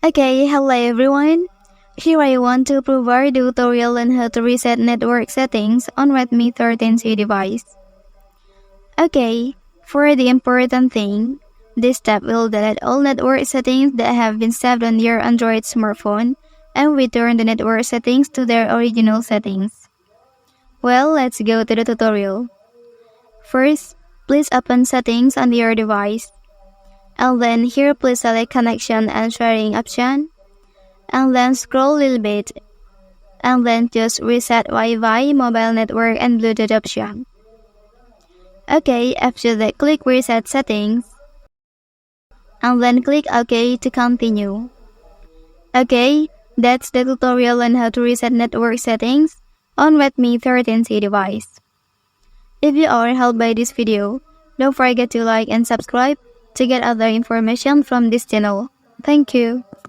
Okay, hello everyone. Here I want to provide a tutorial on how to reset network settings on Redmi 13c device. Okay, for the important thing, this step will delete all network settings that have been saved on your Android smartphone and return the network settings to their original settings. Well, let's go to the tutorial. First, please open settings on your device. And then here please select connection and sharing option. And then scroll a little bit. And then just reset Wi-Fi, mobile network and Bluetooth option. Okay, after that click reset settings. And then click OK to continue. Okay, that's the tutorial on how to reset network settings on Redmi 13c device. If you are helped by this video, don't forget to like and subscribe to get other information from this channel. Thank you.